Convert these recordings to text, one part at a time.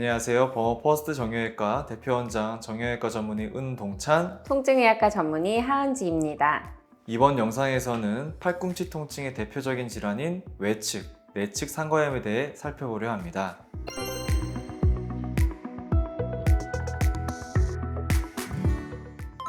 안녕하세요. 버퍼스트 정형외과 대표원장 정형외과 전문의 은동찬. 통증의학과 전문의 하은지입니다. 이번 영상에서는 팔꿈치 통증의 대표적인 질환인 외측, 내측 상과염에 대해 살펴보려 합니다.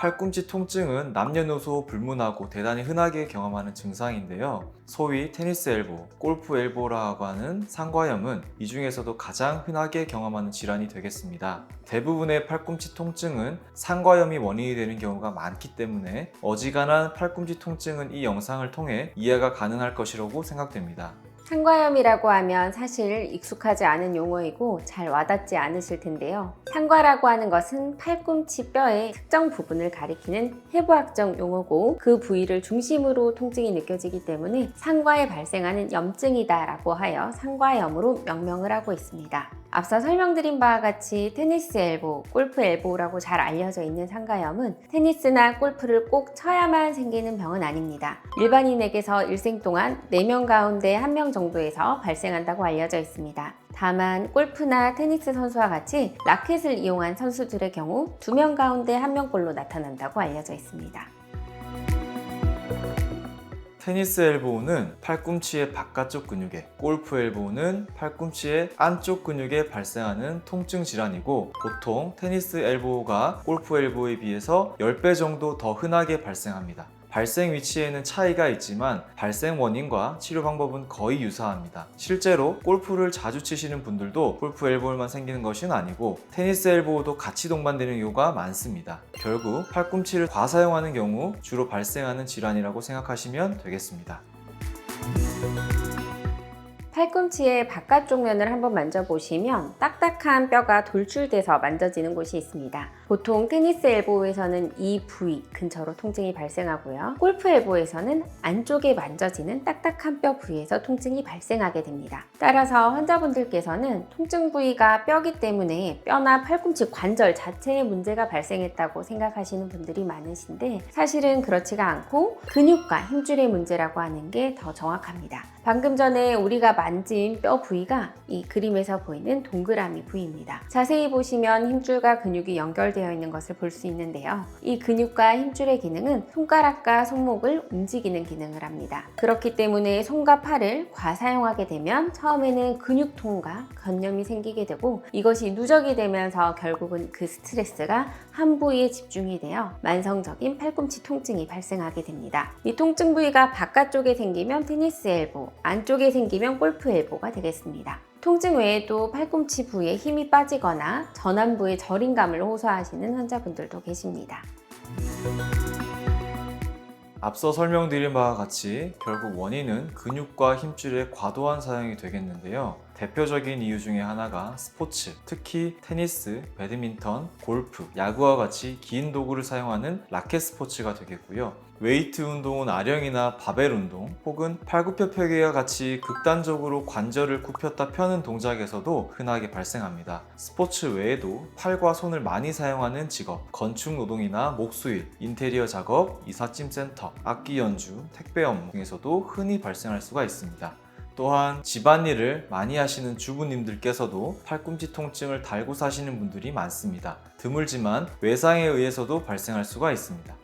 팔꿈치 통증은 남녀노소 불문하고 대단히 흔하게 경험하는 증상인데요. 소위 테니스 엘보, 골프 엘보라고 하는 상과염은 이 중에서도 가장 흔하게 경험하는 질환이 되겠습니다. 대부분의 팔꿈치 통증은 상과염이 원인이 되는 경우가 많기 때문에 어지간한 팔꿈치 통증은 이 영상을 통해 이해가 가능할 것이라고 생각됩니다. 상과염이라고 하면 사실 익숙하지 않은 용어이고 잘 와닿지 않으실 텐데요. 상과라고 하는 것은 팔꿈치 뼈의 특정 부분을 가리키는 해부학적 용어고 그 부위를 중심으로 통증이 느껴지기 때문에 상과에 발생하는 염증이다 라고 하여 상과염으로 명명을 하고 있습니다. 앞서 설명드린 바와 같이 테니스 엘보, 골프 엘보라고 잘 알려져 있는 상과염은 테니스나 골프를 꼭 쳐야만 생기는 병은 아닙니다. 일반인에게서 일생 동안 4명 가운데 1명 정도에서 발생한다고 알려져 있습니다. 다만 골프나 테니스 선수와 같이 라켓을 이용한 선수들의 경우 2명 가운데 1명꼴로 나타난다고 알려져 있습니다. 테니스 엘보우는 팔꿈치의 바깥쪽 근육에, 골프 엘보우는 팔꿈치의 안쪽 근육에 발생하는 통증 질환이고 보통 테니스 엘보우가 골프 엘보우에 비해서 10배 정도 더 흔하게 발생합니다. 발생 위치에는 차이가 있지만 발생 원인과 치료 방법은 거의 유사합니다. 실제로 골프를 자주 치시는 분들도 골프 엘보우만 생기는 것은 아니고 테니스 엘보우도 같이 동반되는 경우가 많습니다. 결국 팔꿈치를 과사용하는 경우 주로 발생하는 질환이라고 생각하시면 되겠습니다. 팔꿈치의 바깥쪽 면을 한번 만져보시면 딱딱한 뼈가 돌출돼서 만져지는 곳이 있습니다. 보통 테니스 엘보에서는 이 부위 근처로 통증이 발생하고요. 골프 엘보에서는 안쪽에 만져지는 딱딱한 뼈 부위에서 통증이 발생하게 됩니다. 따라서 환자분들께서는 통증 부위가 뼈기 때문에 뼈나 팔꿈치 관절 자체에 문제가 발생했다고 생각하시는 분들이 많으신데 사실은 그렇지가 않고 근육과 힘줄의 문제라고 하는 게 더 정확합니다. 방금 전에 우리가 만진 뼈 부위가 이 그림에서 보이는 동그라미 부위입니다. 자세히 보시면 힘줄과 근육이 연결되어 있는 것을 볼 수 있는데요. 이 근육과 힘줄의 기능은 손가락과 손목을 움직이는 기능을 합니다. 그렇기 때문에 손과 팔을 과사용하게 되면 처음에는 근육통과 건염이 생기게 되고 이것이 누적이 되면서 결국은 그 스트레스가 한 부위에 집중이 되어 만성적인 팔꿈치 통증이 발생하게 됩니다. 이 통증 부위가 바깥쪽에 생기면 테니스 엘보, 안쪽에 생기면 골프 엘보가 되겠습니다. 통증 외에도 팔꿈치 부위에 힘이 빠지거나 전완부의 저림감을 호소하시는 환자분들도 계십니다. 앞서 설명드린 바와 같이 결국 원인은 근육과 힘줄의 과도한 사용이 되겠는데요. 대표적인 이유 중에 하나가 스포츠, 특히 테니스, 배드민턴, 골프, 야구와 같이 긴 도구를 사용하는 라켓 스포츠가 되겠고요. 웨이트 운동은 아령이나 바벨 운동 혹은 팔굽혀펴기와 같이 극단적으로 관절을 굽혔다 펴는 동작에서도 흔하게 발생합니다. 스포츠 외에도 팔과 손을 많이 사용하는 직업, 건축 노동이나 목수일, 인테리어 작업, 이삿짐 센터, 악기 연주, 택배 업무 등에서도 흔히 발생할 수가 있습니다. 또한 집안일을 많이 하시는 주부님들께서도 팔꿈치 통증을 달고 사시는 분들이 많습니다. 드물지만 외상에 의해서도 발생할 수가 있습니다.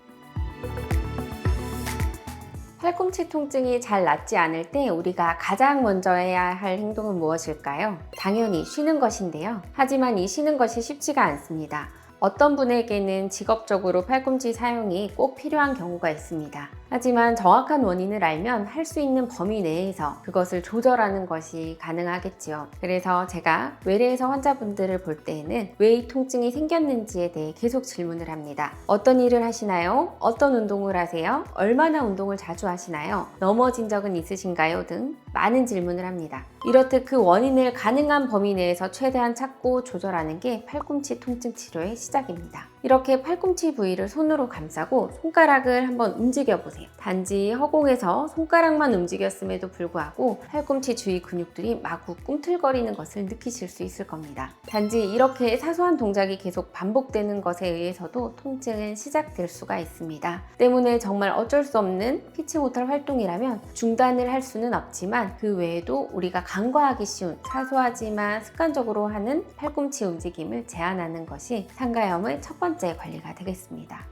팔꿈치 통증이 잘 낫지 않을 때 우리가 가장 먼저 해야 할 행동은 무엇일까요? 당연히 쉬는 것인데요. 하지만 이 쉬는 것이 쉽지가 않습니다. 어떤 분에게는 직업적으로 팔꿈치 사용이 꼭 필요한 경우가 있습니다. 하지만 정확한 원인을 알면 할 수 있는 범위 내에서 그것을 조절하는 것이 가능하겠지요. 그래서 제가 외래에서 환자분들을 볼 때에는 왜 이 통증이 생겼는지에 대해 계속 질문을 합니다. 어떤 일을 하시나요? 어떤 운동을 하세요? 얼마나 운동을 자주 하시나요? 넘어진 적은 있으신가요? 등 많은 질문을 합니다. 이렇듯 그 원인을 가능한 범위 내에서 최대한 찾고 조절하는 게 팔꿈치 통증 치료의 시작입니다. 이렇게 팔꿈치 부위를 손으로 감싸고 손가락을 한번 움직여 보세요. 단지 허공에서 손가락만 움직였음에도 불구하고 팔꿈치 주위 근육들이 마구 꿈틀거리는 것을 느끼실 수 있을 겁니다. 단지 이렇게 사소한 동작이 계속 반복되는 것에 의해서도 통증은 시작될 수가 있습니다. 때문에 정말 어쩔 수 없는 피치 못할 활동이라면 중단을 할 수는 없지만 그 외에도 우리가 간과하기 쉬운 사소하지만 습관적으로 하는 팔꿈치 움직임을 제한하는 것이 상가염의 첫 번째 관리가 되겠습니다.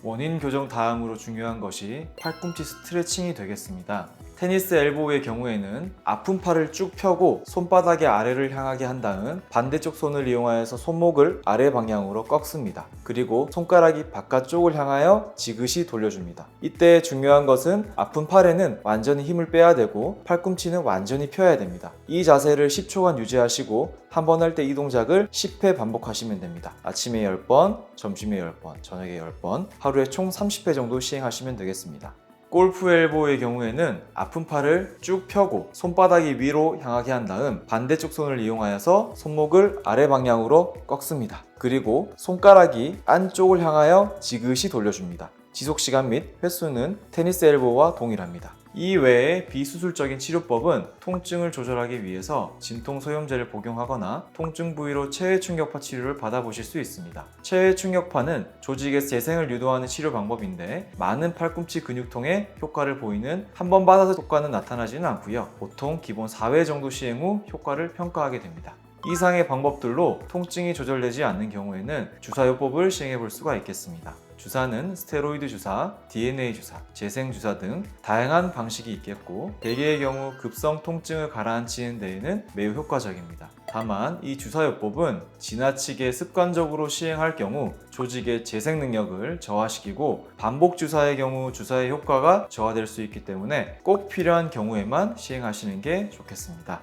원인 교정 다음으로 중요한 것이 팔꿈치 스트레칭이 되겠습니다. 테니스 엘보의 경우에는 아픈 팔을 쭉 펴고 손바닥의 아래를 향하게 한 다음 반대쪽 손을 이용하여서 손목을 아래 방향으로 꺾습니다. 그리고 손가락이 바깥쪽을 향하여 지그시 돌려줍니다. 이때 중요한 것은 아픈 팔에는 완전히 힘을 빼야 되고 팔꿈치는 완전히 펴야 됩니다. 이 자세를 10초간 유지하시고 한 번 할 때 이 동작을 10회 반복하시면 됩니다. 아침에 10번, 점심에 10번, 저녁에 10번, 하루에 총 30회 정도 시행하시면 되겠습니다. 골프 엘보의 경우에는 아픈 팔을 쭉 펴고 손바닥이 위로 향하게 한 다음 반대쪽 손을 이용하여서 손목을 아래 방향으로 꺾습니다. 그리고 손가락이 안쪽을 향하여 지그시 돌려줍니다. 지속시간 및 횟수는 테니스 엘보와 동일합니다. 이 외에 비수술적인 치료법은 통증을 조절하기 위해서 진통 소염제를 복용하거나 통증 부위로 체외 충격파 치료를 받아보실 수 있습니다. 체외 충격파는 조직의 재생을 유도하는 치료 방법인데 많은 팔꿈치 근육통에 효과를 보이는 한 번 받아서 효과는 나타나지는 않고요. 보통 기본 4회 정도 시행 후 효과를 평가하게 됩니다. 이상의 방법들로 통증이 조절되지 않는 경우에는 주사요법을 시행해 볼 수가 있겠습니다. 주사는 스테로이드 주사, DNA 주사, 재생 주사 등 다양한 방식이 있겠고 대개의 경우 급성 통증을 가라앉히는 데에는 매우 효과적입니다. 다만 이 주사요법은 지나치게 습관적으로 시행할 경우 조직의 재생 능력을 저하시키고 반복 주사의 경우 주사의 효과가 저하될 수 있기 때문에 꼭 필요한 경우에만 시행하시는 게 좋겠습니다.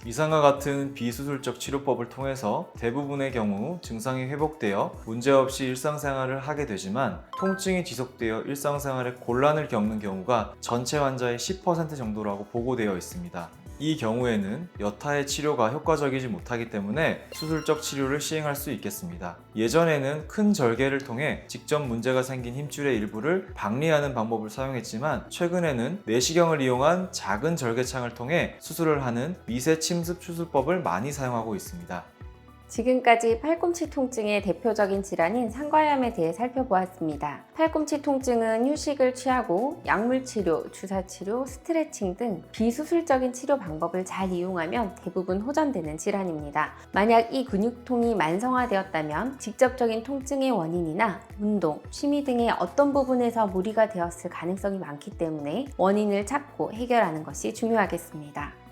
이상과 같은 비수술적 치료법을 통해서 대부분의 경우 증상이 회복되어 문제없이 일상생활을 하게 되지만 통증이 지속되어 일상생활에 곤란을 겪는 경우가 전체 환자의 10% 정도라고 보고되어 있습니다. 이 경우에는 여타의 치료가 효과적이지 못하기 때문에 수술적 치료를 시행할 수 있겠습니다. 예전에는 큰 절개를 통해 직접 문제가 생긴 힘줄의 일부를 박리하는 방법을 사용했지만 최근에는 내시경을 이용한 작은 절개창을 통해 수술을 하는 미세 침습 수술법을 많이 사용하고 있습니다. 지금까지 팔꿈치 통증의 대표적인 질환인 상과염에 대해 살펴보았습니다. 팔꿈치 통증은 휴식을 취하고 약물치료, 주사치료, 스트레칭 등 비수술적인 치료 방법을 잘 이용하면 대부분 호전되는 질환입니다. 만약 이 근육통이 만성화되었다면 직접적인 통증의 원인이나 운동, 취미 등의 어떤 부분에서 무리가 되었을 가능성이 많기 때문에 원인을 찾고 해결하는 것이 중요하겠습니다.